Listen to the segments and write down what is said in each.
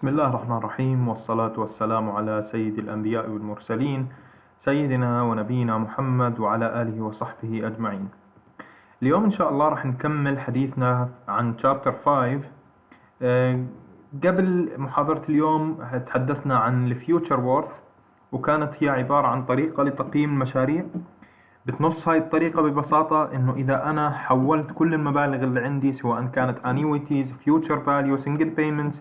بسم الله الرحمن الرحيم، والصلاة والسلام على سيد الأنبياء والمرسلين سيدنا ونبينا محمد وعلى آله وصحبه أجمعين. اليوم إن شاء الله راح نكمل حديثنا عن Chapter 5. قبل محاضرة اليوم تحدثنا عن الفيوتشر وورث، وكانت هي عبارة عن طريقة لتقييم المشاريع. بتنص هاي الطريقة ببساطة إنه إذا أنا حولت كل المبالغ اللي عندي سواء كانت annuities, future value, single payments،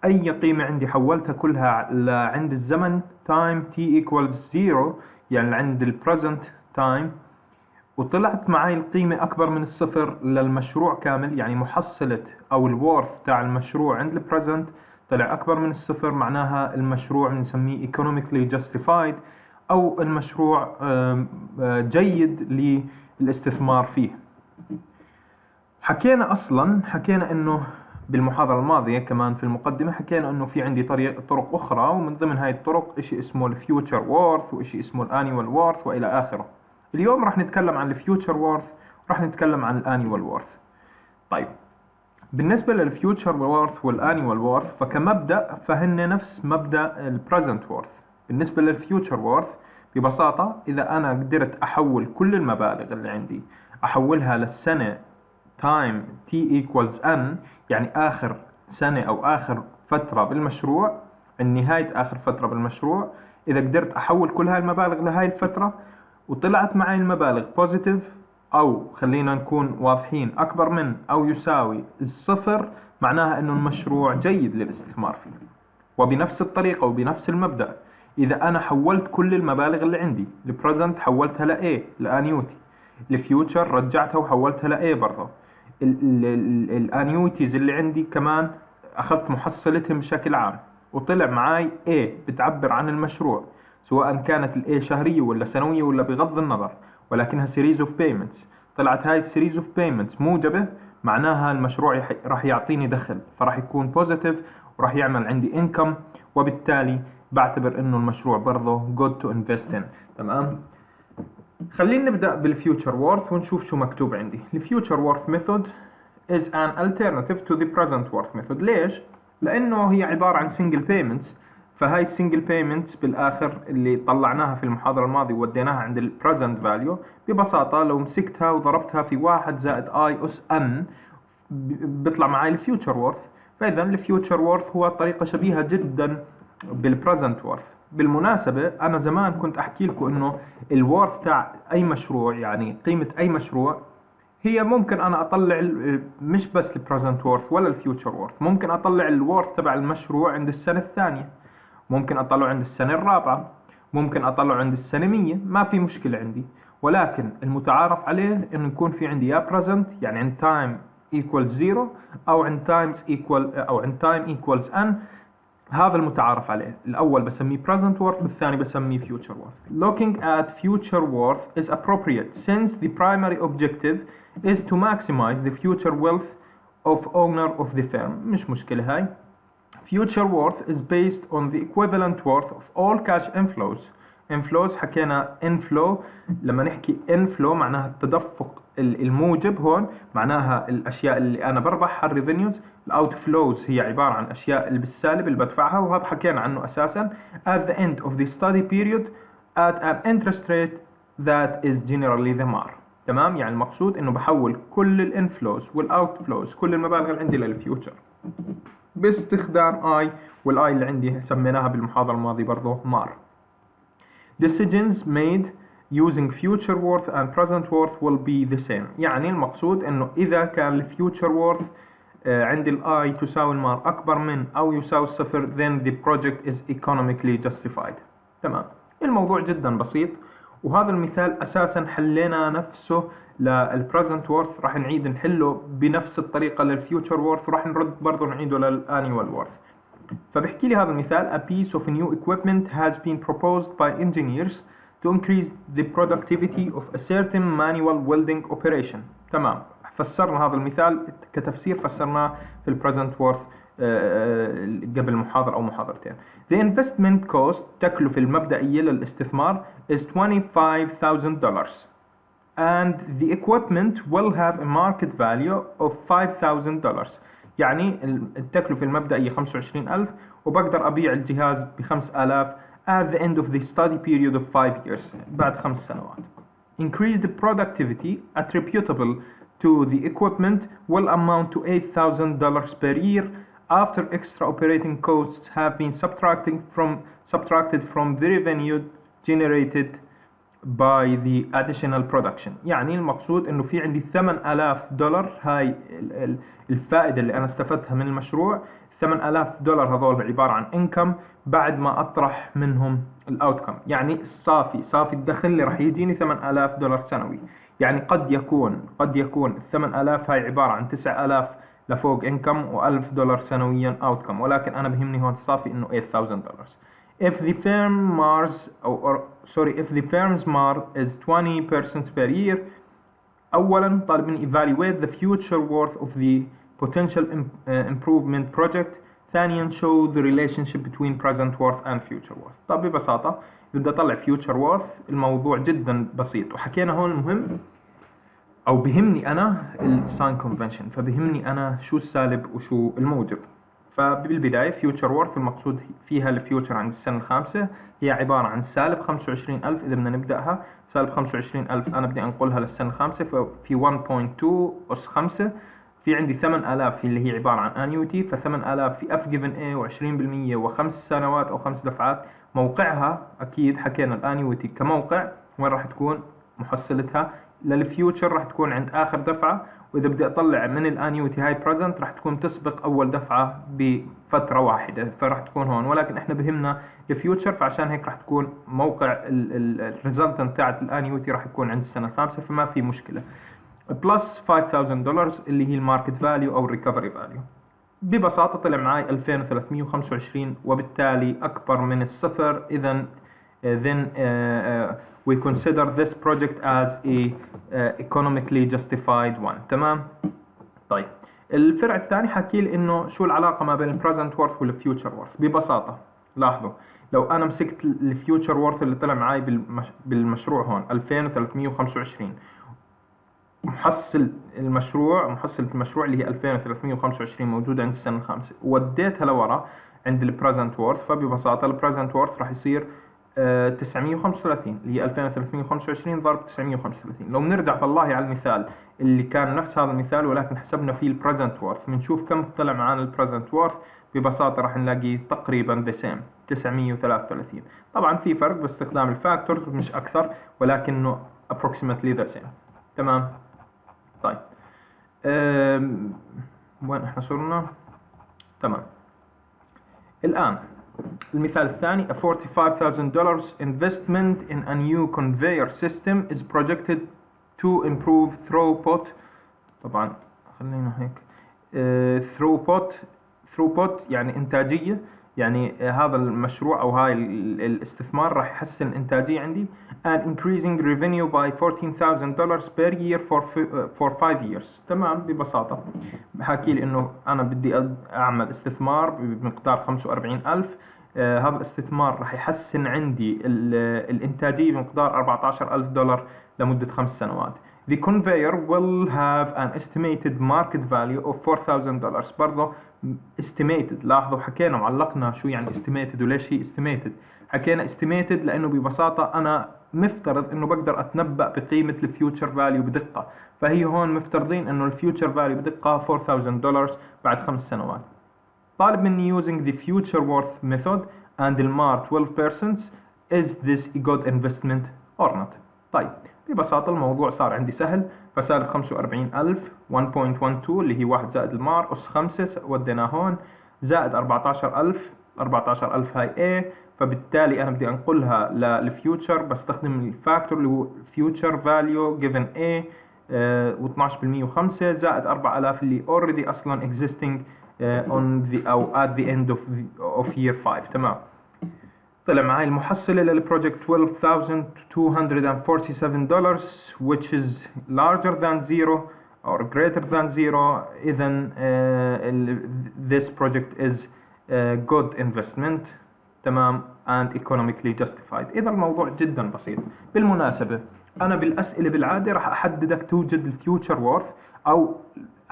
أي قيمة عندي حولتها كلها عند الزمن time t equals 0، يعني عند ال present time، وطلعت معي القيمة أكبر من الصفر للمشروع كامل، يعني محصلة أو الورث تاع المشروع عند ال present طلع أكبر من الصفر، معناها المشروع نسميه economically justified، أو المشروع جيد للاستثمار فيه. حكينا إنه بالمحاضرة الماضية كمان في المقدمة حكينا إنه في عندي طرق أخرى، ومن ضمن هاي الطرق إشي اسمه الفيوتشر وورث وإشي اسمه الانيوال وورث وإلى آخره. اليوم راح نتكلم عن الفيوتشر وورث وراح نتكلم عن الانيوال وورث. طيب، بالنسبة للفيوتشر وورث والانيوال وورث فكمبدأ فهن نفس مبدأ البريزنت وورث. بالنسبة للفيوتشر وورث ببساطة، إذا أنا قدرت أحول كل المبالغ اللي عندي أحولها للسنة time t equals n، يعني آخر سنة أو آخر فترة بالمشروع، النهاية آخر فترة بالمشروع، إذا قدرت أحول كل هاي المبالغ لهاي الفترة وطلعت معي المبالغ positive، أو خلينا نكون واضحين أكبر من أو يساوي الصفر، معناها إنه المشروع جيد للاستثمار فيه. وبنفس الطريقة وبنفس المبدأ، إذا أنا حولت كل المبالغ اللي عندي البريزنت حولتها ل A لانيوتي، الفيوتشر رجعتها وحولتها ل A برضه، الانيوتيز اللي عندي كمان أخذت محصلتهم بشكل عام وطلع معاي A بتعبر عن المشروع، سواء كانت ال A شهرية ولا سنوية ولا بغض النظر، ولكنها series of payments. طلعت هاي series of payments موجبة، معناها المشروع راح يعطيني دخل، فراح يكون positive وراح يعمل عندي income، وبالتالي بعتبر انه المشروع برضه good to invest in. تمام؟ خلينا نبدأ بالفيوتشر وورث ونشوف شو مكتوب عندي. الفيوتشر وورث method is an alternative to the present worth method. ليش؟ لأنه هي عبارة عن single payments، فهاي single payments بالآخر اللي طلعناها في المحاضرة الماضية ووديناها عند ال present value، ببساطة لو مسكتها وضربتها في 1 زائد I أس N بيطلع معي الفيوتشر وورث. فإذا الفيوتشر وورث هو طريقة شبيهة جدا بالبريزنت وورث. بالمناسبة أنا زمان كنت أحكي لكم إنه الوورث تاع أي مشروع، يعني قيمة أي مشروع، هي ممكن أنا أطلع مش بس البريزنت وورث ولا الفيوتشر وورث، ممكن أطلع الوورث تبع المشروع عند السنة الثانية، ممكن أطلعه عند السنة الرابعة، ممكن أطلعه عند السنة 100، ما في مشكلة عندي. ولكن المتعارف عليه إنه يكون في عندي يا present يعني عند time equals 0، أو عند time equals n. هذا المتعارف عليه. الأول بسميه present worth، والثاني بسميه future worth. Looking at future worth is appropriate since the primary objective is to maximize the future wealth of owner of the firm. مش مشكلة هاي. Future worth is based on the equivalent worth of all cash inflows. inflows حكينا inflow، لما نحكي inflow معناها التدفق الموجب، هون معناها الأشياء اللي أنا بربحها الريفينيوز. الاوتفلوز هي عبارة عن أشياء اللي بالسالب اللي بدفعها، وهذا حكينا عنه أساسا. at the end of the study period at an interest rate that is generally the MAR. تمام؟ يعني المقصود إنه بحول كل الانفلوز والاوتفلوز، كل المبالغ اللي عندي للفيوتشر باستخدام I، والI اللي عندي سميناها بالمحاضرة الماضية برضه MAR. Decisions made using future worth and present worth will be the same. يعني المقصود إنه إذا كان الفيوتشر worth عند I تساوي المار أكبر من أو يساوي الصفر then the project is economically justified. تمام؟ الموضوع جدا بسيط، وهذا المثال أساسا حلينا نفسه للpresent worth، راح نعيد نحله بنفس الطريقة للفيوتشر worth، وراح نرد برضو نعيده للانيوال worth. فبحكي لي هذا المثال: a piece of new equipment has been proposed by engineers to increase the productivity of a certain manual welding operation. تمام، فسرنا هذا المثال كتفسير، فسرناه في البريزنت وورث قبل محاضرة أو محاضرتين. The investment cost، تكلفة المبدئية للاستثمار is $25,000 and the equipment will have a market value of $5,000. يعني التكلفة المبدئية 25,000 وبقدر أبيع الجهاز ب5,000 at the end of the study period of 5 years بعد 5 سنوات. Increased productivity attributable to the equipment will amount to $8,000 per year after extra operating costs have been subtracted from the revenue generated by the additional production. يعني المقصود انه في عندي $8,000 هاي الفائدة اللي انا استفدتها من المشروع. $8,000 هذول عبارة عن income بعد ما اطرح منهم الاوتكم، يعني صافي الدخل اللي راح يجيني $8,000 سنوي. يعني قد يكون $8,000 هاي عبارة عن 9,000 لفوق income و$1,000 سنويا outcome، ولكن أنا بهمني هون الصافي إنه $8,000. If the firm's MAR is 20% per year، أولا طالب مني evaluate the future worth of the potential improvement project. ثانيا show the relationship between present worth and future worth. طب ببساطة بدي أطلع future worth، الموضوع جدا بسيط، وحكينا هون المهم او بهمني انا الساين كونفنشن، فبهمني انا شو السالب وشو الموجب. فبالبداية فيوتشر وورث المقصود فيها الفيوتشر عند السنة الخامسة هي عبارة عن سالب 25,000. إذا بدنا نبدأها سالب 25,000 أنا بدي أنقلها للسنة الخامسة، ففي 1.2 أس 5 في عندي 8,000 اللي هي عبارة عن انيوتي، ف8,000 في اف جيفن اي و20% و5 سنوات أو 5 دفعات. موقعها أكيد حكينا الانيوتي كموقع وين راح تكون محصلتها للفيوتشر راح تكون عند آخر دفعة، وإذا بدي أطلع من الانيوتي هاي بريزنت راح تكون تسبق أول دفعة بفترة واحدة، فراح تكون هون. ولكن إحنا بهمنا الفيوتشر، فعشان هيك راح تكون موقع الريزلتنت تاعت الانيوتي راح يكون عند السنة الخامسة، فما في مشكلة. بلس $5,000 اللي هي الماركت فاليو أو الريكفري فاليو. ببساطة طلع معي 2325، وبالتالي أكبر من الصفر. إذا then we consider this project as a economically justified one. تمام. طيب الفرع الثاني حكي لي انه شو العلاقه ما بين البريزنت وورث والفيوتشر وورث. ببساطه لاحظوا لو انا مسكت الفيوتشر وورث اللي طلع معي بالمشروع هون 2325، محصلة المشروع اللي هي 2325 موجودة عند السنة الخامسة، وديتها لورا عند البريزنت وورث، فببساطة البريزنت وورث راح يصير 935 اللي هي 2325 ضرب 935. لو بنرجع والله على المثال اللي كان نفس هذا المثال ولكن حسبنا فيه البريزنت وورث، بنشوف كم طلع معنا البريزنت وورث. ببساطة راح نلاقي تقريبا the same 933. طبعا في فرق باستخدام الفاكتورز مش أكثر، ولكنه approximately the same. تمام. طيب وين احنا صرنا؟ تمام. الآن المثال الثاني a $45,000 investment in a new conveyor system is projected to improve throughput. طبعا خلينا هيك throughput يعني إنتاجية، يعني هذا المشروع أو هاي الاستثمار راح يحسن الإنتاجية عندي and increasing revenue by $14,000 per year for 5 years. تمام. ببساطة بحكي لي إنه أنا بدي أعمل استثمار بمقدار 45,000. هذا الاستثمار راح يحسن عندي الإنتاجية بمقدار $14,000 لمدة 5 سنوات. The conveyor will have an estimated market value of $4,000. برضه estimated. لاحظوا حكينا وعلقنا شو يعني estimated وليش هي estimated. حكينا estimated لأنه ببساطة أنا مفترض إنه بقدر أتنبأ بقيمة الفيوتشر فاليو بدقة، فهي هون مفترضين إنه الفيوتشر فاليو بدقة $4,000 بعد 5 سنوات. طالب مني using the future worth method and the MAR 12%. is this a good investment or not؟ طيب ببساطة الموضوع صار عندي سهل، فسالب 45,000 1.12 اللي هي 1 زائد المار أس 5 وديناه هون زائد 14,000 هاي A، فبالتالي أنا بدي أنقلها للفيوتشر بستخدم الفاكتور اللي هو future value given A و12% و5 زائد 4,000 اللي already أصلا existing on the أو at the end of year 5. تمام. طلع معي المحصلة للبروجكت $12,247 which is larger than zero or greater than zero. إذن this project is a good investment. تمام and economically justified. إذا الموضوع جدا بسيط. بالمناسبة أنا بالأسئلة بالعادة راح أحددك توجد الفيوتشر وورث أو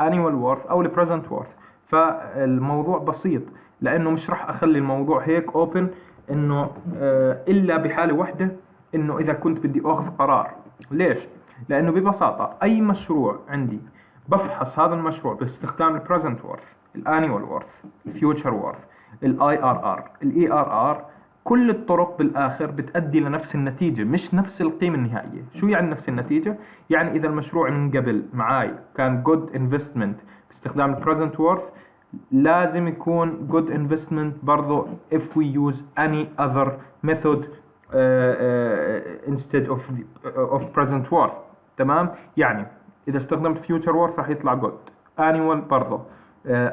annual worth أو البريزنت وورث. فالموضوع بسيط، لانه مش راح اخلي الموضوع هيك اوبن، انه الا بحالة واحدة، انه اذا كنت بدي اخذ قرار. ليش؟ لانه ببساطة اي مشروع عندي بفحص هذا المشروع باستخدام البريزنت وورث، الانيوال وورث، الفيوتشر وورث، الاي ار ار، الاي ار ار. كل الطرق بالاخر بتؤدي لنفس النتيجة، مش نفس القيمة النهائية. شو يعني نفس النتيجة؟ يعني اذا المشروع من قبل معاي كان good investment باستخدام البريزنت وورث، لازم يكون good investment برضو if we use any other method instead of present worth. تمام؟ يعني إذا استخدمت future worth راح يطلع good، annual برضو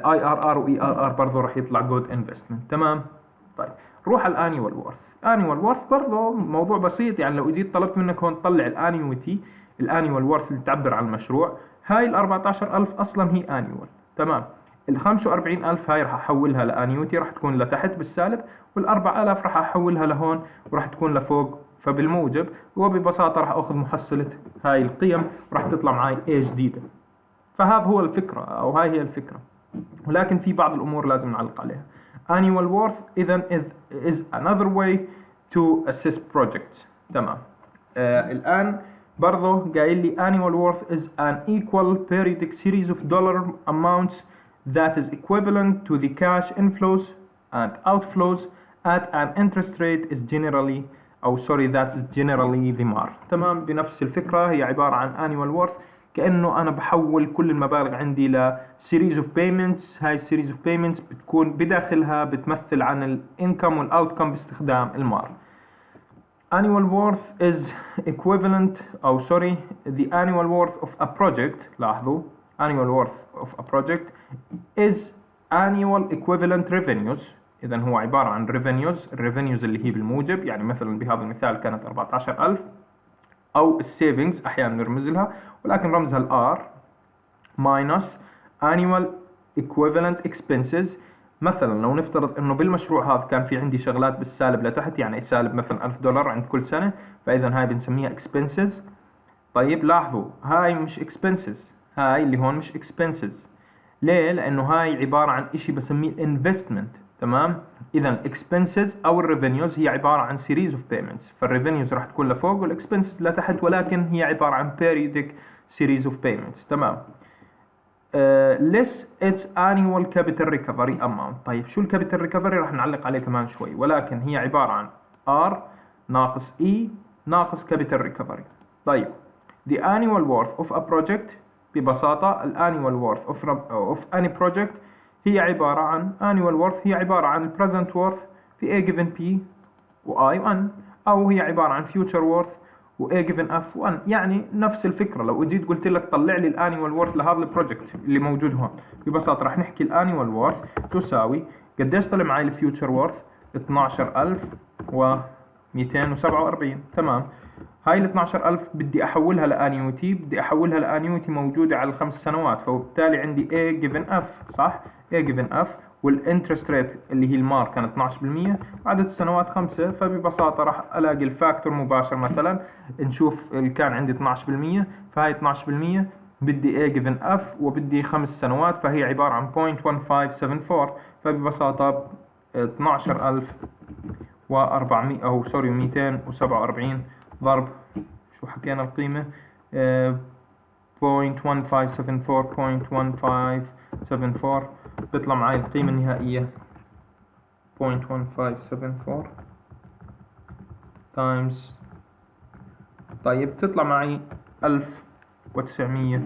IRR و ERR برضو راح يطلع good investment. تمام؟ طيب روح على الانيوال وورث. annual worth برضو موضوع بسيط، يعني لو جيت طلبت منك هون تطلع الانيويتي، الانيوال وورث اللي تعبر عن المشروع، هاي ال 14000 اصلا هي انيوال. تمام؟ ال 45000 هاي راح احولها لانيوتي، راح تكون لتحت بالسالب، وال 4000 راح احولها لهون وراح تكون لفوق فبالموجب. وببساطة راح اخذ محصلة هاي القيم وراح تطلع معي ايه جديدة. فهذا هو الفكرة، او هاي هي الفكرة، ولكن في بعض الامور لازم نعلق عليها. annual worth اذا is another way to assess projects. تمام. الان برضه قايل لي annual worth is an equal periodic series of dollar amounts that is equivalent to the cash inflows and outflows at an interest rate is generally that is generally the MAR. تمام. بنفس الفكرة هي عبارة عن annual worth، كأنه أنا بحول كل المبالغ عندي ل series of payments. هاي series of payments بتكون بداخلها بتمثل عن ال income وال outcome باستخدام المار. annual worth is equivalent the annual worth of a project. لاحظوا annual worth of a project is annual equivalent revenues. إذا هو عبارة عن revenues اللي هي بالموجب، يعني مثلا بهذا المثال كانت 14000، أو السيفنجز أحيانا نرمز لها ولكن رمزها الآر، minus annual equivalent expenses. مثلا لو نفترض انه بالمشروع هذا كان في عندي شغلات بالسالب لتحت، يعني سالب مثلا $1000 عند كل سنة، فإذا هاي بنسميها expenses. طيب لاحظوا هاي مش expenses، هاي اللي هون مش expenses. ليه؟ لأنه هاي عبارة عن إشي بسميه investment. تمام؟ إذا expenses أو revenues هي عبارة عن series of payments، فالrevenues راح تكون لفوق والexpenses لتحت، ولكن هي عبارة عن periodic series of payments. تمام؟ less its annual capital recovery amount. طيب شو الكابيتال ريكفري؟ راح نعلق عليه كمان شوي، ولكن هي عبارة عن R ناقص E ناقص capital recovery. طيب the annual worth of a project، ببساطة ال annual worth of any project هي عبارة عن annual worth هي عبارة عن present worth في A given P و I 1، أو هي عبارة عن future worth و A given F 1. يعني نفس الفكرة. لو اجيت قلت لك طلع لي الانيوال وورث لهذا البروجكت اللي موجود هون، ببساطة راح نحكي الانيوال وورث تساوي قديش طلع معي الفيوتشر وورث؟ 12247. تمام. هاي ال 12000 بدي احولها لانيوتي، بدي احولها لانيوتي موجودة على ال5 سنوات، فبالتالي عندي A given F، صح؟ A given F، والانترست ريت اللي هي المار كانت 12%، وعدد السنوات 5. فببساطة راح الاقي الفاكتور مباشر، مثلا نشوف اللي كان عندي 12%، فهي 12% بدي A given F وبدي 5 سنوات، فهي عبارة عن 0.1574. فببساطة 12400 أو 247 ضرب شو حكينا القيمة 0.1574 بيطلع معي القيمة النهائية 0.1574 times، طيب تطلع معي 1900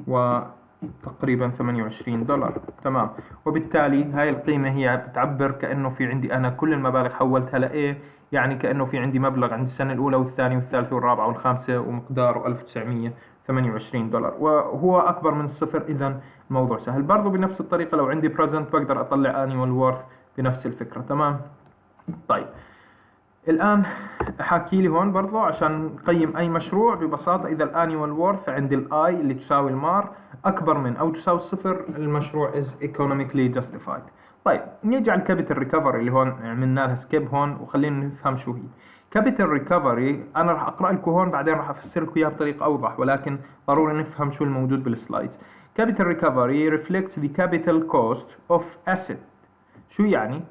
وتقريبا $28. تمام. وبالتالي هاي القيمة هي بتعبر كأنه في عندي أنا كل المبالغ حولتها لإيه، يعني كأنه في عندي مبلغ عند السنة الأولى والثانية والثالثة والرابعة والخامسة ومقداره $1928، وهو أكبر من الصفر. إذا الموضوع سهل. برضو بنفس الطريقة لو عندي present بقدر أطلع annual worth بنفس الفكرة. تمام. طيب الآن حاكي لي هون برضو عشان نقيم أي مشروع ببساطة، إذا الانيوال وورث عند الآي اللي تساوي المار أكبر من أو تساوي الصفر، المشروع is economically justified. طيب نيجي على الكابيتال ريكفري اللي هون عملنا لها سكيب هون، وخلينا نفهم شو هي كابيتال ريكفري. أنا راح أقرأ لكم هون بعدين راح أفسر لكم إياها بطريقة أوضح، ولكن ضروري نفهم شو الموجود بالسلايدز. capital recovery reflects the capital cost of asset. شو يعني؟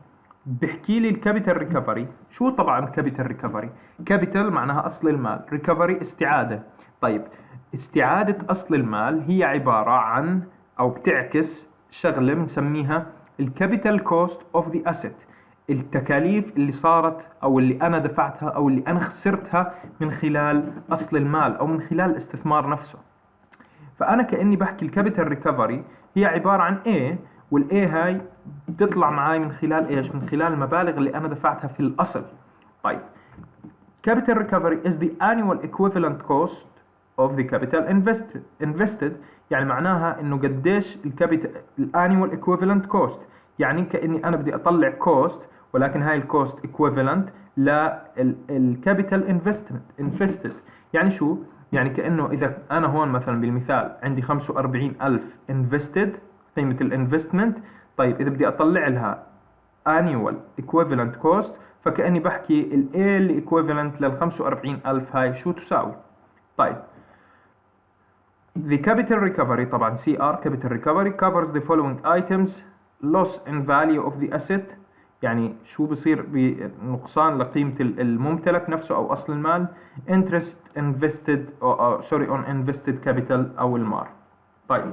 بحكي لي الكابيتال ريكفري. شو طبعا كابيتال ريكفري؟ كابيتال معناها أصل المال، ريكفري استعادة. طيب استعادة أصل المال هي عبارة عن أو بتعكس شغلة بنسميها الكابيتال كوست اوف ذا اسيت، التكاليف اللي صارت او اللي انا دفعتها او اللي انا خسرتها من خلال اصل المال او من خلال الاستثمار نفسه. فانا كاني بحكي الكابيتال ريكفري هي عباره عن A، والاي هاي بتطلع معاي من خلال ايش؟ من خلال المبالغ اللي انا دفعتها في الاصل. طيب capital recovery is the annual equivalent cost of the capital invested. يعني معناها انه قديش الكابيتال الانيوال equivalent cost، يعني كاني انا بدي اطلع cost ولكن هاي الكوست equivalent للكابيتال invested. يعني شو؟ يعني كانه اذا انا هون مثلا بالمثال عندي 45,000 invested قيمة الانفستمنت، طيب اذا بدي اطلع لها annual equivalent cost فكأني بحكي ال A اللي equivalent لل 45,000 هاي شو تساوي؟ طيب the capital recovery طبعا CR capital recovery covers the following items: loss in value of the asset، يعني شو بصير بنقصان لقيمة الممتلك نفسه أو أصل المال، interest invested on invested capital أو المار. طيب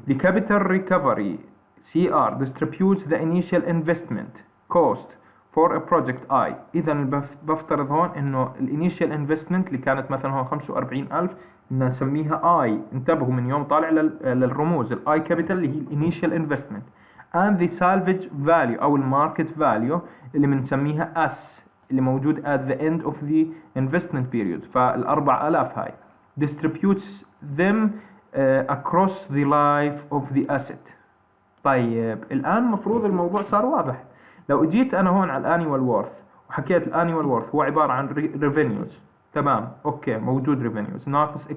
the capital recovery CR distributes the initial investment cost for a project I. إذا بفترض هون إنه الانيشال انفستمنت اللي كانت مثلا هون 45,000 بدنا نسميها I. انتبهوا من يوم طالع للرموز الI capital اللي هي الانيشال انفستمنت. and the salvage value أو الماركت value اللي بنسميها S اللي موجود at the end of the investment period. فال4,000 هاي distributes them across the life of the asset. طيب الآن مفروض الموضوع صار واضح. لو اجيت انا هون على الانيوال وورث وحكيت الانيوال وورث هو عبارة عن ريفينيوز، تمام اوكي موجود ريفينيوز ناقص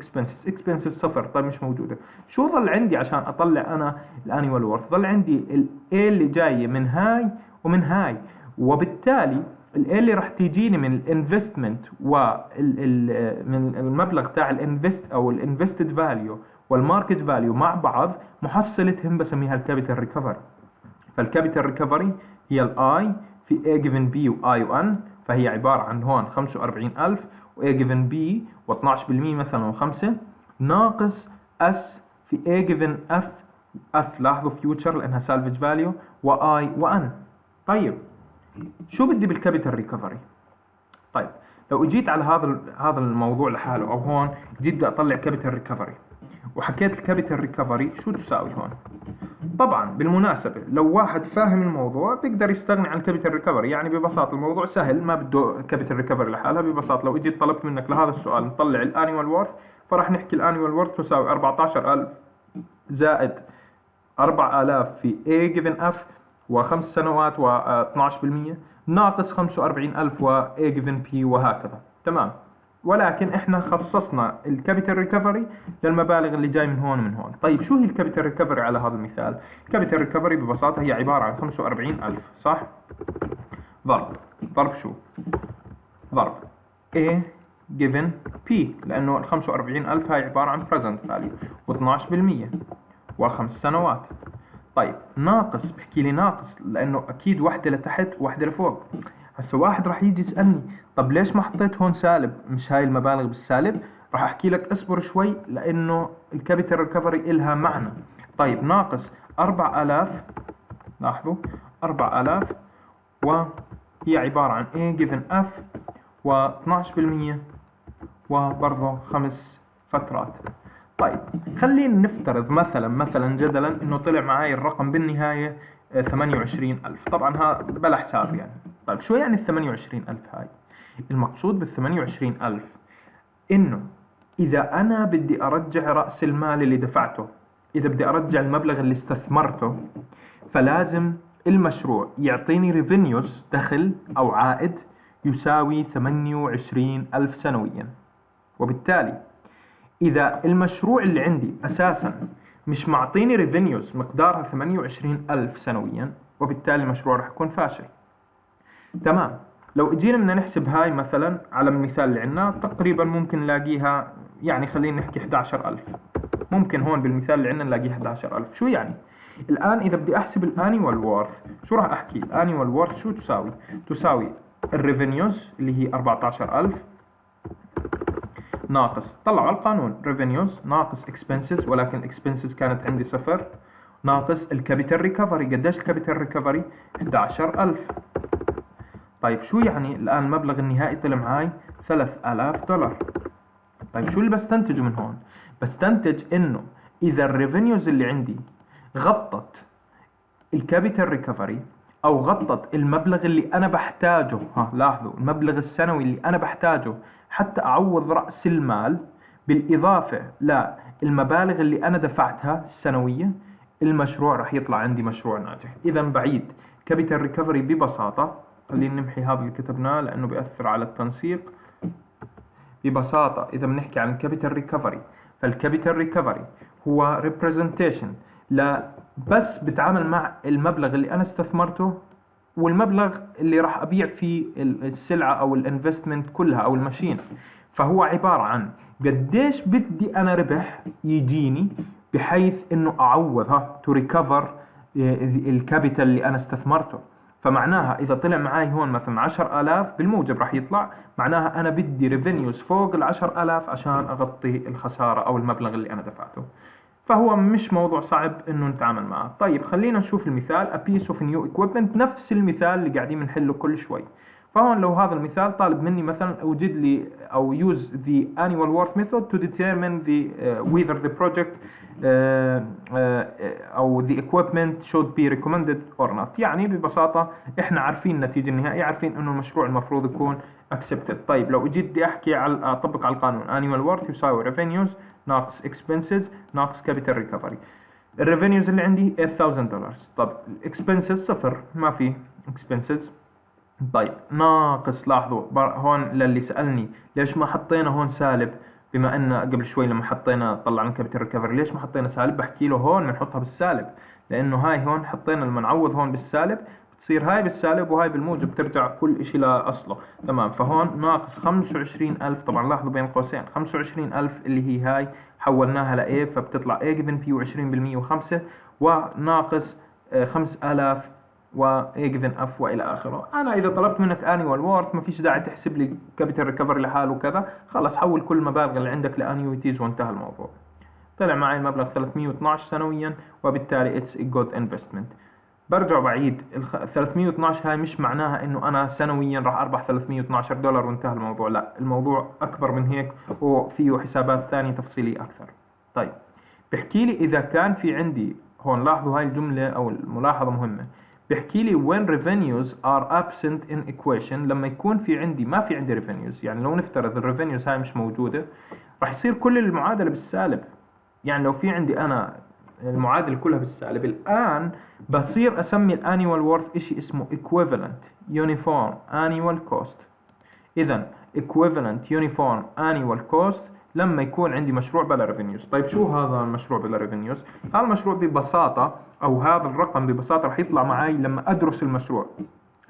اكسبنسز صفر، طيب مش موجودة. شو ظل عندي عشان اطلع انا الانيوال وورث؟ ظل عندي ال A اللي جاية من هاي ومن هاي، وبالتالي ال A اللي راح تيجيني من الانفستمنت من المبلغ تاع الانفست او الانفستد فاليو والماركت فاليو مع بعض محصلتهم بسميها الكابيتال ريكفري. فالكابيتال ريكفري هي الاي في A given B و I و N، فهي عبارة عن هون 45,000 و A given B و12% مثلا و5 ناقص S في A given F لاحظوا future لأنها salvage value و I و N. طيب شو بدي بالكابيتال ريكفري؟ طيب لو اجيت على هذا الموضوع لحاله او هون جيت بدي اطلع كابيتال ريكفري وحكيت الكابيتال ريكفري شو تساوي هون؟ طبعا بالمناسبة لو واحد فاهم الموضوع بيقدر يستغني عن الكابيتال ريكفري، يعني ببساطة الموضوع سهل ما بده كابيتال ريكفري لحالها. ببساطة لو اجيت طلبت منك لهذا السؤال نطلع الانيوال وورث، فراح نحكي الانيوال وورث تساوي 14,000 زائد 4,000 في A given F و5 سنوات و12% ناقص 45,000 و A given P وهكذا. تمام، ولكن احنا خصصنا الكابيتال ريكفري للمبالغ اللي جاي من هون ومن هون. طيب شو هي الكابيتال ريكفري على هذا المثال؟ الكابيتال ريكفري ببساطة هي عبارة عن 45,000 صح؟ ضرب شو؟ ضرب A given P، لأنه ال 45,000 هاي عبارة عن present value و12% و5 سنوات. طيب ناقص، بحكي لي ناقص لأنه أكيد واحدة لتحت وواحدة لفوق. هسه واحد راح يجي يسألني طب ليش ما حطيت هون سالب؟ مش هاي المبالغ بالسالب؟ راح احكي لك اصبر شوي لانه الكابيتال ريكفري إلها معنى. طيب ناقص 4,000، لاحظوا 4,000 وهي عبارة عن A given F و12% وبرضه 5 فترات. طيب خلينا نفترض مثلا جدلا انه طلع معي الرقم بالنهاية 28,000. طبعا ها بلا حساب يعني. طيب شو يعني ال 28,000 هاي؟ المقصود بال 28,000 انه اذا انا بدي ارجع رأس المال اللي دفعته، اذا بدي ارجع المبلغ اللي استثمرته، فلازم المشروع يعطيني ريفينيوز دخل او عائد يساوي 28,000 سنويا. وبالتالي اذا المشروع اللي عندي اساسا مش معطيني ريفينيوز مقدارها 28,000 سنويا، وبالتالي المشروع راح يكون فاشل. تمام، لو اجينا بدنا نحسب هاي مثلا على المثال اللي عندنا تقريبا ممكن نلاقيها يعني خلينا نحكي 11,000. ممكن هون بالمثال اللي عندنا نلاقيه 11000. شو يعني؟ الآن إذا بدي أحسب الانيوال وورث، شو راح أحكي؟ الانيوال وورث شو تساوي؟ تساوي الريفينيوز اللي هي 14000 ناقص، طلعوا على القانون، ريفينيوز ناقص اكسبنسز، ولكن الاكسبنسز كانت عندي 0، ناقص الكابيتال ريكفري. قديش الكابيتال ريكفري؟ 11000. طيب شو يعني الآن المبلغ النهائي طلع معي $3000. طيب شو اللي بستنتجه من هون؟ بستنتج انه اذا الريفينيوز اللي عندي غطت الكابيتال ريكفري او غطت المبلغ اللي انا بحتاجه، لاحظوا المبلغ السنوي اللي انا بحتاجه حتى اعوض رأس المال، بالاضافة للمبالغ اللي انا دفعتها السنوية، المشروع راح يطلع عندي مشروع ناجح. اذا بعيد كابيتال ريكفري ببساطة، خلينا نمحي هذا اللي كتبناه لانه بيأثر على التنسيق. ببساطة إذا بنحكي عن الكابيتال ريكفري، فالكابيتال ريكفري هو ريبريزنتيشن بس بتعامل مع المبلغ اللي أنا استثمرته والمبلغ اللي راح أبيع فيه السلعة أو الانفستمنت كلها أو الماشين. فهو عبارة عن قديش بدي أنا ربح يجيني بحيث إنه أعوض تو ريكفر الكابيتال اللي أنا استثمرته. فمعناها إذا طلع معاي هون مثلا 10000 بالموجب راح يطلع، معناها أنا بدي ريفينيوز فوق 10000 عشان أغطي الخسارة أو المبلغ اللي أنا دفعته. فهو مش موضوع صعب إنه نتعامل معه. طيب خلينا نشوف المثال a piece of new equipment، نفس المثال اللي قاعدين بنحله كل شوي. فهون لو هذا المثال طالب مني مثلا أوجد لي أو use the annual worth method to determine whether the project أو the equipment should be recommended or not. يعني ببساطة إحنا عارفين النتيجة النهائية، عارفين إنه المشروع المفروض يكون accepted. طيب لو أجيت بدي أحكي على أطبق على القانون، annual worth يساوي revenues ناقص expenses ناقص capital recovery. الريفينيوز اللي عندي $8000. طب expenses صفر، ما في expenses. طيب ناقص، لاحظوا هون للي سألني ليش ما حطينا هون سالب، بما ان قبل شوي لما حطينا طلعنا كابيتال ريكفري ليش ما حطينا سالب؟ بحكي له هون بنحطها بالسالب، لانه هاي هون حطينا لما نعوض هون بالسالب بتصير هاي بالسالب وهاي بالموجب، ترجع كل اشي لاصله. تمام. فهون ناقص 25000. طبعا لاحظوا بين قوسين 25000 اللي هي هاي حولناها ل A فبتطلع A given P و20% و5، وناقص 5000 و A given F والى اخره. انا اذا طلبت منك annual worth ما فيش داعي تحسب لي capital recovery لحاله وكذا، خلص حول كل المبالغ اللي عندك لانيويتيز وانتهى الموضوع. طلع معي المبلغ 312 سنويا، وبالتالي it's a good investment. برجع بعيد 312 هاي مش معناها انه انا سنويا راح اربح $312 وانتهى الموضوع، لا، الموضوع اكبر من هيك وفيه حسابات ثانية تفصيلية اكثر. طيب بحكي لي اذا كان في عندي هون، لاحظوا هاي الجملة او الملاحظة مهمة، بيحكي لي when revenues are absent in equation، لما يكون في عندي ما في عندي revenues، يعني لو نفترض الريفينيوز هاي مش موجودة راح يصير كل المعادلة بالسالب. يعني لو في عندي أنا المعادلة كلها بالسالب، الآن بصير أسمي الانيوال وورث إشي اسمه equivalent uniform annual cost. إذا equivalent uniform annual cost لما يكون عندي مشروع بلا ريفينيوز. طيب شو هذا المشروع بلا ريفينيوز؟ هذا المشروع ببساطة أو هذا الرقم ببساطة راح يطلع معي لما أدرس المشروع.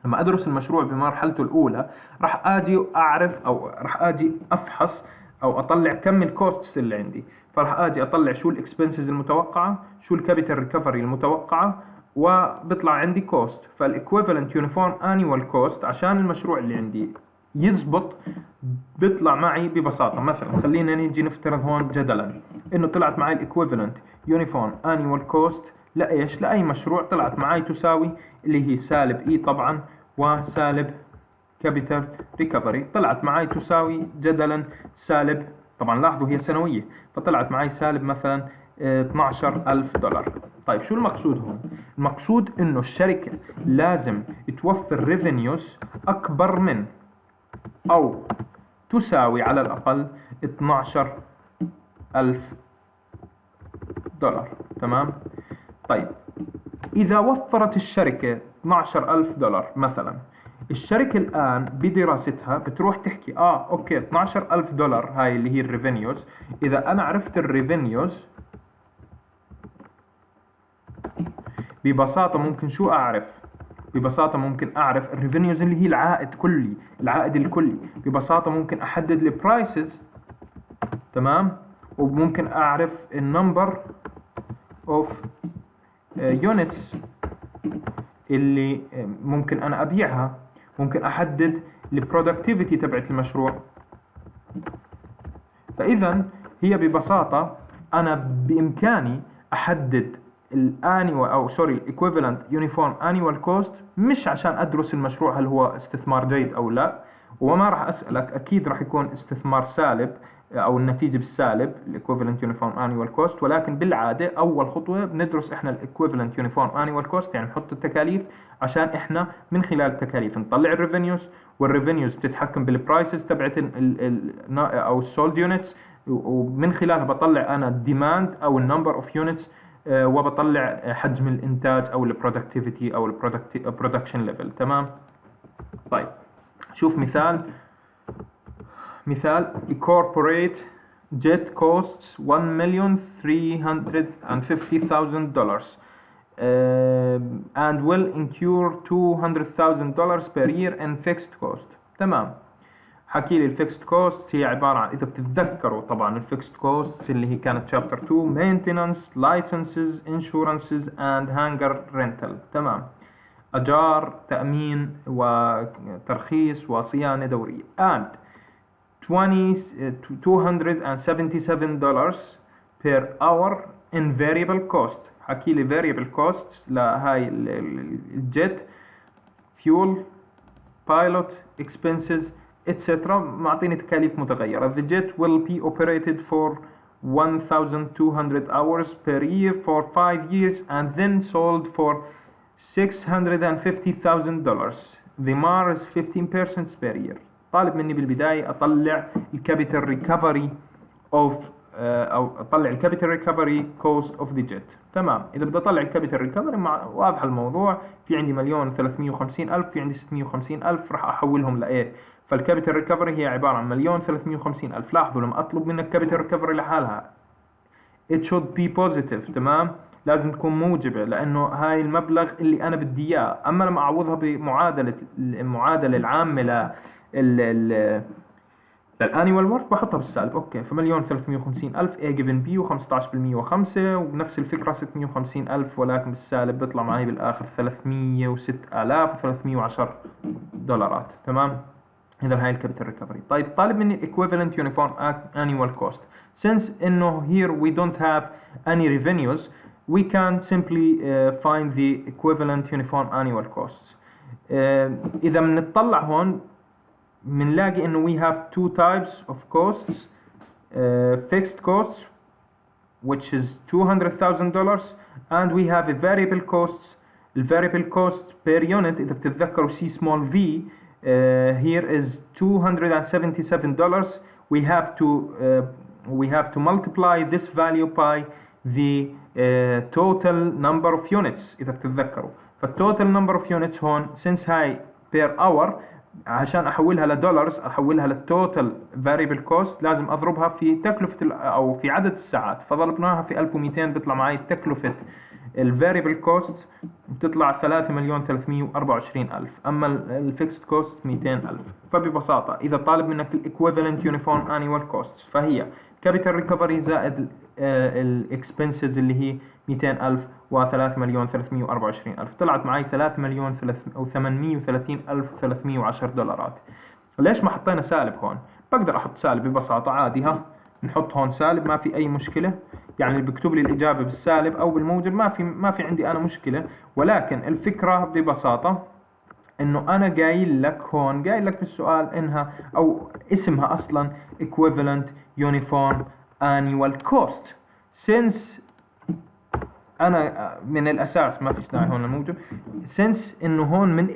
لما أدرس المشروع بمرحلته الأولى راح أجي أعرف أو راح أجي أفحص أو أطلع كم الكوستس اللي عندي، فراح أجي أطلع شو الإكسبنسز المتوقعة، شو الكابيتال ريكفري المتوقعة، وبيطلع عندي كوست. فالإكويفالنت يونيفورم أنيوال كوست عشان المشروع اللي عندي يزبط بيطلع معي ببساطة. مثلا خلينا نيجي نفترض هون جدلا انه طلعت معي الايكويفالنت يونيفورم انيوال كوست لايش؟ لاي مشروع طلعت معي تساوي اللي هي سالب اي طبعا وسالب كابيتال ريكفري، طلعت معي تساوي جدلا سالب، طبعا لاحظوا هي سنوية، فطلعت معي سالب مثلا $12000. طيب شو المقصود هون؟ المقصود انه الشركة لازم توفر ريفينيوز اكبر من أو تساوي على الأقل $12000. تمام؟ طيب إذا وفرت الشركة $12000 مثلا، الشركة الآن بدراستها بتروح تحكي أوكي $12000 هاي اللي هي الريفينيوز. إذا أنا عرفت الريفينيوز ببساطة ممكن شو أعرف؟ ببساطة ممكن أعرف الريفينيوز اللي هي العائد الكلي. ببساطة ممكن أحدد البرايسز، تمام، وممكن اعرف النمبر اوف units اللي ممكن انا ابيعها. ممكن احدد البرودكتيفيتي تبعت المشروع. فاذا هي ببساطة انا بامكاني احدد الانيوال او سوري الايكويفالنت يونيفورم انيوال كوست، مش عشان ادرس المشروع هل هو استثمار جيد او لا، وما راح اسالك، اكيد راح يكون استثمار سالب او النتيجه بالسالب الايكويفالنت يونيفورم انيوال كوست، ولكن بالعاده اول خطوه بندرس احنا الايكويفالنت يونيفورم انيوال كوست، يعني نحط التكاليف عشان احنا من خلال التكاليف نطلع الريفينيوز، والريفينيوز بتتحكم بالبرايسز تبعت او السولد يونتس، ومن خلالها بطلع انا الديماند او النمبر اوف يونتس، وبطلع حجم الانتاج او البرودكتيفيتي او البرودكشن ليفل. تمام. طيب شوف مثال corporate jet costs $1,350,000 and will incur $200,000 per year in fixed cost. تمام. حكي لي الفيكست كوست هي عبارة عن، إذا بتتذكروا طبعا الفيكست كوست اللي هي كانت شابتر 2 maintenance, licenses, insurances and hangar rental. تمام. أجار، تأمين وترخيص وصيانة دورية. and $277 per hour in variable cost. حكي لي variable costs لهاي الجيت، fuel, pilot expenses etc. معطيني تكاليف متغيرة. The jet will be operated for 1,200 hours per year for 5 years and then sold for $650,000. The MAR is 15% per year. طالب مني بالبداية أطلع الكابيتال ريكفري أو أطلع الكابيتال ريكفري كوست أوف ذا جيت. تمام. إذا بدي أطلع الكابيتال ريكفري واضح الموضوع، في عندي 1,350,000 في عندي 650,000 راح أحولهم لإيه؟ فالكابيتال ريكفري هي عبارة عن 1,350,000. لاحظوا لما أطلب منك كابيتال ريكفري لحالها it should be positive. تمام. لازم تكون موجبة لأنه هاي المبلغ اللي أنا بدي إياه. أما لما أعوضها المعادلة العامة للانيوال وورث بحطها بالسالب. اوكي، ف1,350,000 A given B و15% و5، ونفس الفكرة 650,000 ولكن بالسالب بيطلع معي بالآخر 306,310 دولارات. تمام. إذا هاي الكابيتال ريكفري. طيب طالب مني equivalent uniform annual cost. Since إنه here we don't have any revenues, we can simply find the equivalent uniform annual costs. إذا بنطلع هون بنلاقي إنه we have two types of costs. Fixed costs which is $200,000 and we have a variable costs. The variable cost per unit إذا بتتذكروا C small v here is $277. We have to multiply this value by the total number of units إذا بتتذكروا. فالtotal number of units هون since هاي per hour، عشان أحولها لدولارز أحولها للtotal variable cost لازم أضربها في تكلفة أو في عدد الساعات، فضربناها في 1200 بيطلع معي تكلفة الفاريبل كوست بتطلع 3,324,000، أما الفيكست كوست 200,000. فببساطة إذا طالب منك الإيكويفالنت يونيفورم أنيوال كوست فهي كابيتال ريكفري زائد الإكسبنسز اللي هي 200,000 و3,324,000، طلعت معي 3,830,310 دولارات. ليش ما حطينا سالب هون؟ بقدر أحط سالب ببساطة عادي، نحط هون سالب ما في أي مشكلة، يعني اللي بيكتب لي الإجابة بالسالب أو بالموجب ما في عندي أنا مشكلة. ولكن الفكرة ببساطة إنه أنا قايل لك هون، قايل لك بالسؤال إنها أو اسمها أصلا equivalent uniform annual cost. since أنا من الأساس ما فيش داعي هون الموجب، since إنه هون من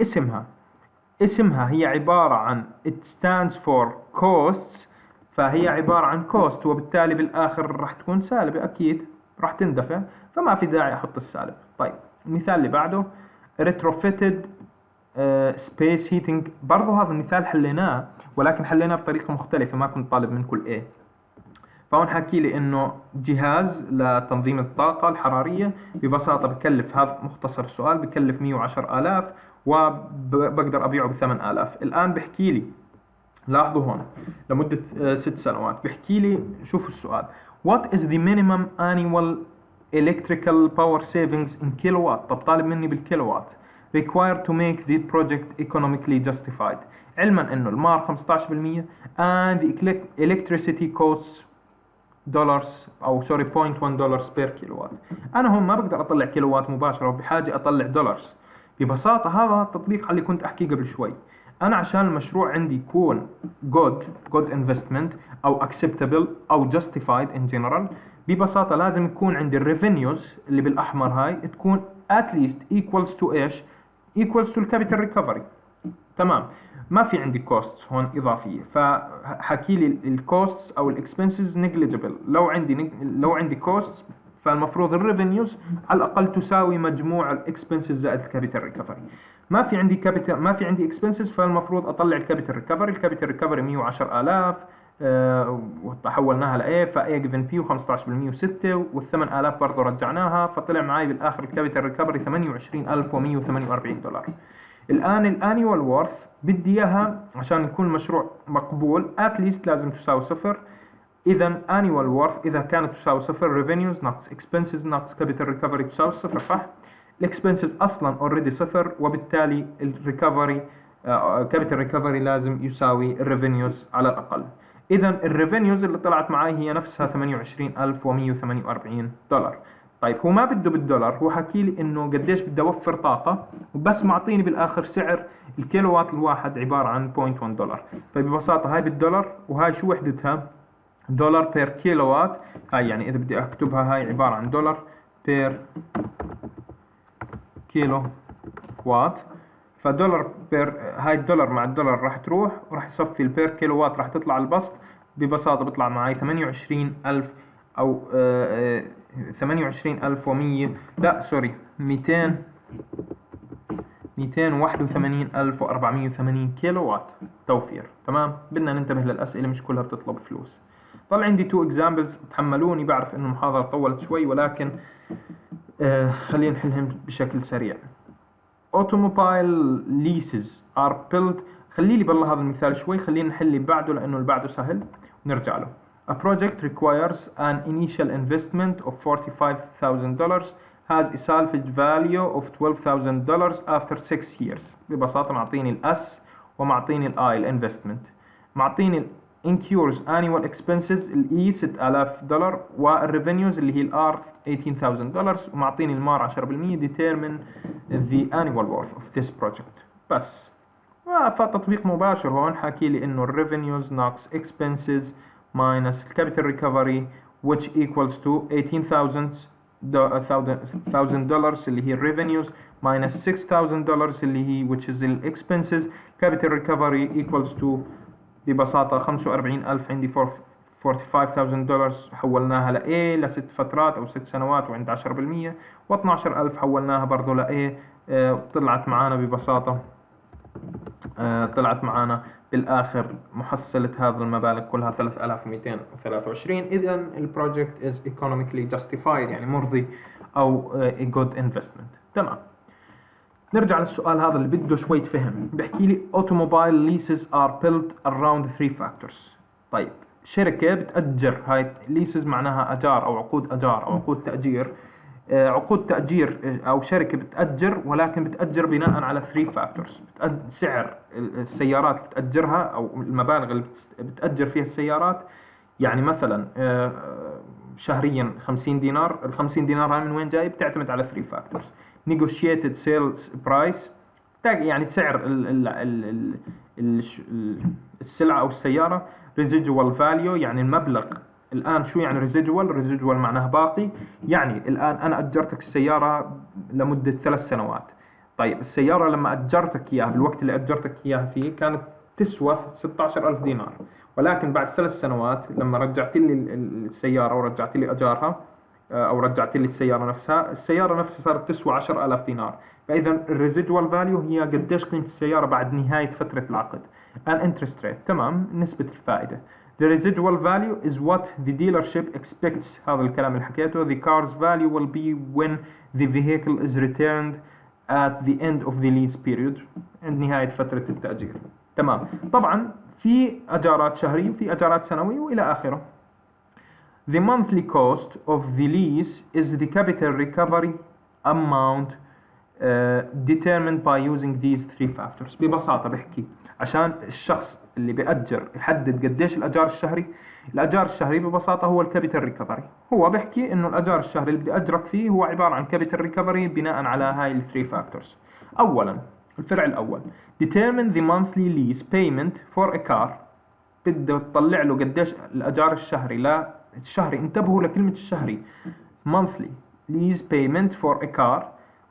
اسمها هي عبارة عن it stands for costs، فهي عبارة عن cost وبالتالي بالآخر راح تكون سالبة أكيد، راح تندفع، فما في داعي أحط السالب. طيب المثال اللي بعده retrofitted space heating. برضو هذا المثال حليناه ولكن حليناه بطريقة مختلفة، ما كنت طالب من كل A. فهون حكي لي إنه جهاز لتنظيم الطاقة الحرارية ببساطة بكلف، هذا مختصر السؤال، بكلف 110,000 وبقدر أبيعه ب8,000. الآن بحكي لي، لاحظوا هون لمدة 6 سنوات، بحكي لي شوفوا السؤال What is the minimum annual electrical power savings in kilowatt؟ طب طالب مني بالكيلووات. required to make the project economically justified. علما انه المار 15% and the electricity costs دولارز او سوري 0.1 دولار بير كيلووات. انا هون ما بقدر اطلع كيلووات مباشره وبحاجه اطلع دولارز. ببساطه هذا التطبيق على اللي كنت احكيه قبل شوي. انا عشان المشروع عندي يكون good investment او acceptable او justified in general، ببساطه لازم يكون عندي الريفينيوز اللي بالاحمر هاي تكون at least equals to ايش؟ equals to الكابيتال ريكفري. تمام. ما في عندي كوستس هون اضافيه، فحكي لي الكوستس او الاكسبنسز نيجليجيبل. لو عندي كوستس فالمفروض الريفينيوز على الاقل تساوي مجموع الاكسبنسز زائد الكابيتال ريكفري. ما في عندي اكسبنسز، فالمفروض اطلع الكابيتال ريكفري. الكابيتال ريكفري 110000 وحولناها ل A، ف A given P و15% و6 وال8000 برضه رجعناها، فطلع معي بالاخر الكابيتال ريكفري 28148 دولار. الان الانيوال وورث بدي اياها عشان يكون المشروع مقبول اتليست لازم تساوي صفر. اذا annual worth اذا كانت تساوي صفر revenues ناقص expenses ناقص capital recovery تساوي صفر، صح؟ الاكسبنسز اصلا اوريدي صفر، وبالتالي الريكفري capital recovery لازم يساوي الريفينيوز على الاقل. اذا الريفينيوز اللي طلعت معي هي نفسها 28148 دولار. طيب هو ما بده بالدولار، هو حكي لي انه قديش بدي اوفر طاقه، وبس معطيني بالاخر سعر الكيلووات الواحد عباره عن 0.1 دولار. فببساطه هاي بالدولار، وهاي شو وحدتها؟ دولار بير كيلووات. هاي يعني اذا بدي اكتبها هاي عباره عن دولار بير كيلو وات. فدولار بير، هاي الدولار مع الدولار راح تروح وراح يصفي البير كيلووات راح تطلع البسط. ببساطه بيطلع معي 28000 او 28100 لا سوري 281480 كيلو وات توفير. تمام. بدنا ننتبه للأسئلة مش كلها بتطلب فلوس. طلع عندي 2 examples، تحملوني بعرف انه المحاضرة طولت شوي، ولكن خلينا نحلهم بشكل سريع. automobile leases are built. خلي لي بالله هذا المثال شوي، خلينا نحل اللي بعده لانه اللي بعده سهل ونرجع له. A project requires an initial investment of $45,000 has a salvage value of $12,000 after 6 years. ببساطة معطيني الأس ومعطيني الآي الانفستمنت، معطيني incurs annual expenses الإي $6000 والrevenues اللي هي الآر $18,000 ومعطيني المار 10%. determine the annual worth of this project. بس فتطبيق مباشر هون حكي لي إنه revenues ناقص expenses minus capital recovery which equals to $18,000 اللي هي revenues minus $6,000 اللي هي which is expenses. capital recovery equals to ببساطة 45000 عندي $45,000 حولناها ل A ل6 فترات أو 6 سنوات وعند 10%، و12000 حولناها برضو ل A. طلعت معانا ببساطة طلعت معانا بالآخر محصلة هذا المبالغ كلها 3223. إذا البروجكت is economically justified يعني مرضي أو a good investment. تمام. نرجع للسؤال هذا اللي بده شوية فهم. بحكي لي automobile leases are built around 3 factors. طيب شركة بتأجر، هاي leases معناها أجار أو عقود أجار أو عقود تأجير. عقود تأجير أو شركة بتأجر، ولكن بتأجر بناء على 3 factors. سعر السيارات اللي بتأجرها أو المبالغ اللي بتأجر فيها السيارات. يعني مثلا شهريا 50 دينار، ال 50 دينار هاي من وين جاي؟ بتعتمد على 3 factors. negotiated sales price يعني سعر السلعة أو السيارة. residual value يعني المبلغ. الآن شو يعني residual معناها باقي. يعني الآن أنا أجرتك السيارة لمدة 3 سنوات. طيب السيارة لما أجرتك إياها بالوقت اللي أجرتك إياها فيه كانت تسوى 16000 دينار، ولكن بعد 3 سنوات لما رجعت لي السيارة ورجعت لي أجارها أو رجعت لي السيارة نفسها صارت تسوى 10000 دينار. فإذا الريزيدوال فاليو هي قديش قيمة السيارة بعد نهاية فترة العقد. interest rate تمام، نسبة الفائدة. The residual value is what the dealership expects. هذا الكلام اللي حكيته. The car's value will be when the vehicle is returned at the end of the lease period. عند نهاية فترة التأجير. تمام. طبعا في أجارات شهرية وفي أجارات سنوية وإلى آخره. The monthly cost of the lease is the capital recovery amount determined by using these three factors. ببساطة بحكي عشان الشخص اللي بيأجر يحدد قديش الأجار الشهري. الأجار الشهري ببساطة هو الكابيتال ريكفري. هو بحكي إنه الأجار الشهري اللي بدي أجرك فيه هو عبارة عن كابيتال ريكفري بناء على هاي الثري فاكتورز. أولا الفرع الأول determine the monthly lease payment for a car. بده تطلع له قديش الأجار الشهري. لا الشهري، انتبهوا لكلمة الشهري. monthly lease payment for a car.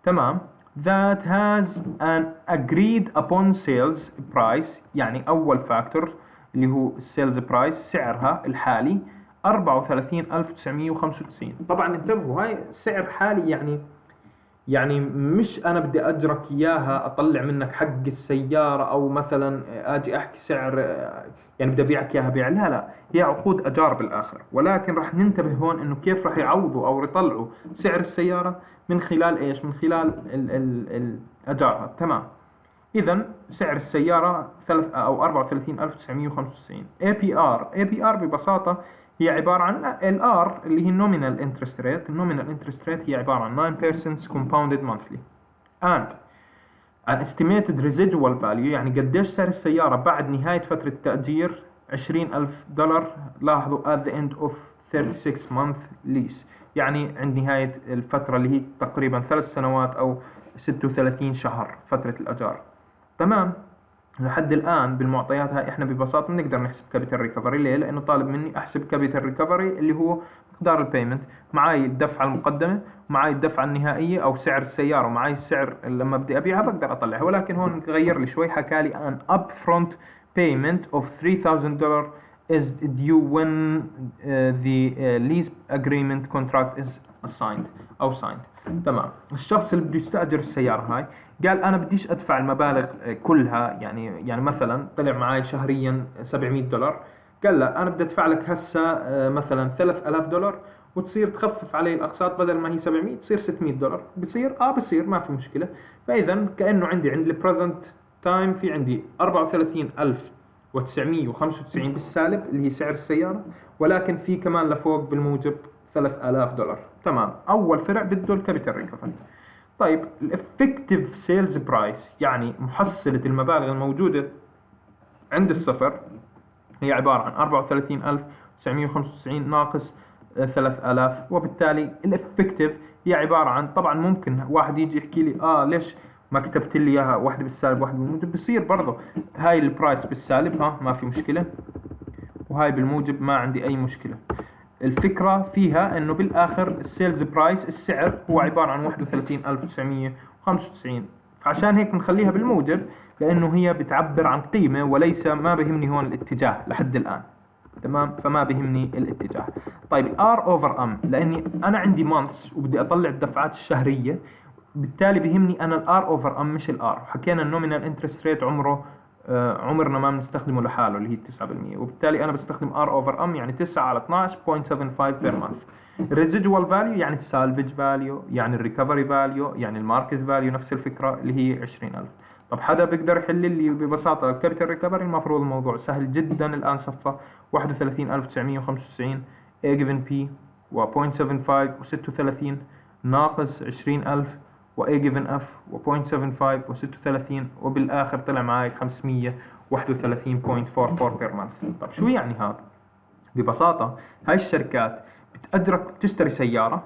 تمام. that has an agreed upon sales price. يعني أول فاكتور اللي هو السيلز برايس سعرها الحالي 34,995. طبعا انتبهوا هاي سعر حالي، يعني مش أنا بدي أجرك إياها أطلع منك حق السيارة أو مثلا أجي أحكي سعر يعني بدي أبيعك إياها بيع. لا هي عقود أجار بالآخر، ولكن راح ننتبه هون إنه كيف راح يعوضوا أو يطلعوا سعر السيارة من خلال إيش؟ من خلال الأجارها. تمام. إذا سعر السيارة 34,995. APR ببساطة هي عبارة عن الار اللي هي nominal interest rate. الnominal interest rate هي عبارة عن 9% compounded monthly and an estimated residual value. يعني قديش سعر السيارة بعد نهاية فترة التأجير $20,000. لاحظوا at the end of 36 month lease، يعني عند نهاية الفترة اللي هي تقريبا 3 سنوات أو 36 شهر فترة الأجار. تمام. لحد الآن بالمعطيات هاي احنا ببساطة بنقدر نحسب كابيتال ريكفري. ليه؟ لأنه طالب مني أحسب كابيتال ريكفري اللي هو مقدار البيمنت، معاي الدفعة المقدمة، معاي الدفعة النهائية أو سعر السيارة، ومعاي السعر لما بدي أبيعها بقدر أطلعها. ولكن هون غير لي شوي، حكالي an upfront payment of $3,000 is due when the lease agreement contract is assigned أو signed. تمام. الشخص اللي بده يستأجر السيارة هاي قال أنا بديش أدفع المبالغ كلها، يعني مثلا طلع معي شهريا $700. قال لا أنا بدي أدفع لك هسه مثلا $3,000 وتصير تخفف علي الأقساط، بدل ما هي 700 تصير $600. بصير بصير ما في مشكلة. فإذا كأنه عند البريزنت تايم في عندي 34,995 بالسالب اللي هي سعر السيارة، ولكن في كمان لفوق بالموجب $3,000. تمام. أول فرع بده الكابيتال ريكفري. طيب الافكتيف سيلز برايس يعني محصلة المبالغ الموجودة عند الصفر هي عبارة عن 34,995 ناقص 3,000، وبالتالي الافكتيف هي عبارة عن، طبعا ممكن واحد يجي يحكي لي ليش ما كتبت لي اياها واحدة بالسالب واحدة بالموجب. بصير برضه هاي البرايس بالسالب ما في مشكلة، وهاي بالموجب ما عندي اي مشكلة. الفكرة فيها انه بالاخر السيلز برايس السعر هو عبارة عن 31,995، عشان هيك بنخليها بالموجب لانه هي بتعبر عن قيمة وليس، ما بهمني هون الاتجاه لحد الان. تمام. فما بهمني الاتجاه. طيب R over M لاني انا عندي months وبدي اطلع الدفعات الشهرية، بالتالي بهمني انا R over M مش R. حكينا النومينال انترست ريت عمرنا ما بنستخدمه لحاله اللي هي 9%، وبالتالي انا بستخدم R over M يعني 9 على 12.75 per month. الريزيدوال فاليو يعني السالفج فاليو، يعني الريكفري فاليو، يعني الماركت فاليو، نفس الفكرة اللي هي 20,000. طب حدا بيقدر يحل لي ببساطة الكابيتال ريكفري؟ المفروض الموضوع سهل جدا الآن. صفى 31,995 A given P و 0.75 و 36 ناقص 20,000 و A given F و 0.75 و 36، وبالآخر طلع معي 531.44 per month. طب شو يعني هذا؟ ببساطة هاي الشركات بتأجرك، بتشتري سيارة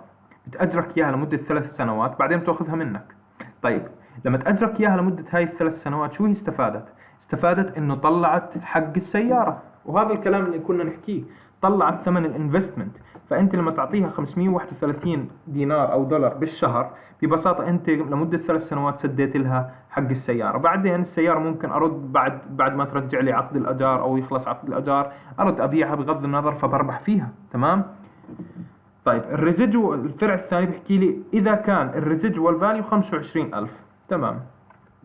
بتأجرك إياها لمدة 3 سنوات بعدين تأخذها منك. طيب لما تأجرك إياها لمدة هاي ال3 سنوات شو هي استفادت؟ استفادت إنه طلعت حق السيارة، وهذا الكلام اللي كنا نحكيه، طلعت ثمن الانفستمنت. فأنت لما تعطيها 531 دينار أو دولار بالشهر، ببساطة أنت لمدة 3 سنوات سديت لها حق السيارة. بعدين السيارة ممكن أرد بعد ما ترجع لي عقد الأجار أو يخلص عقد الأجار، أرد أبيعها بغض النظر فبربح فيها. تمام. طيب الفرع الثاني بحكي لي إذا كان الريزيدوال فاليو 25,000. تمام.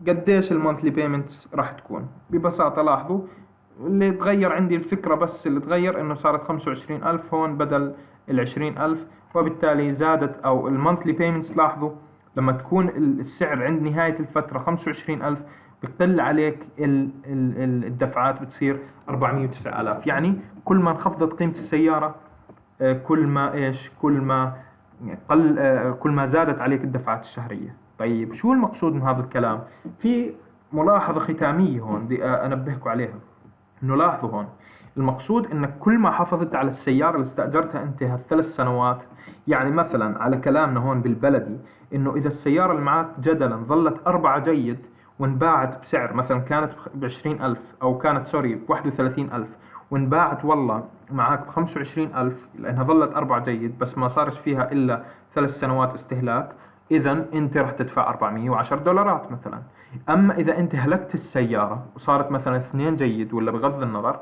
قديش المونثلي بيمنتس راح تكون؟ ببساطة لاحظوا اللي تغير عندي الفكرة، بس اللي تغير إنه صارت 25,000 هون بدل 20,000، وبالتالي زادت أو المونثلي بيمنتس. لاحظوا لما تكون السعر عند نهاية الفترة 25,000 بتقل عليك الدفعات بتصير 409,000. يعني كل ما انخفضت قيمة السيارة كل ما إيش، كل ما قل كل ما زادت عليك الدفعات الشهرية. طيب شو المقصود من هذا الكلام؟ في ملاحظة ختامية هون بدي أنبهكم عليها، إنه لاحظوا هون المقصود إنك كل ما حافظت على السيارة اللي استأجرتها أنت هالثلاث سنوات، يعني مثلا على كلامنا هون بالبلدي، إنه إذا السيارة اللي معك جدلا ظلت 4 جيد وانباعت بسعر مثلا كانت ب20,000 أو كانت سوري ب31,000، وانباعت والله معك ب25,000 لأنها ظلت 4 جيد بس ما صارش فيها إلا 3 سنوات استهلاك، إذا أنت راح تدفع $410 مثلا. أما إذا أنت هلكت السيارة وصارت مثلا 2 جيد ولا بغض النظر،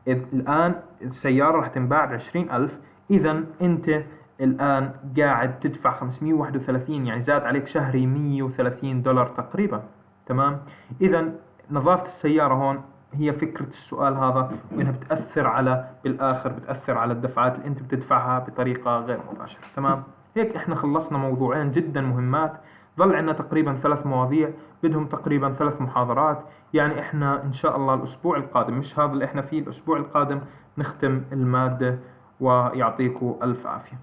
الآن السيارة راح تنباع ب20,000، إذا أنت الآن قاعد تدفع 531، يعني زاد عليك شهري $130 تقريبا. تمام. إذا نظافة السيارة هون هي فكرة السؤال هذا، وإنها بتأثر على بالآخر بتأثر على الدفعات اللي أنت بتدفعها بطريقة غير مباشرة. تمام. هيك إحنا خلصنا موضوعين جدا مهمات، ظل عندنا تقريبا 3 مواضيع بدهم تقريبا 3 محاضرات. يعني إحنا إن شاء الله الأسبوع القادم، مش هذا اللي إحنا فيه، الأسبوع القادم نختم المادة، ويعطيكم ألف عافية.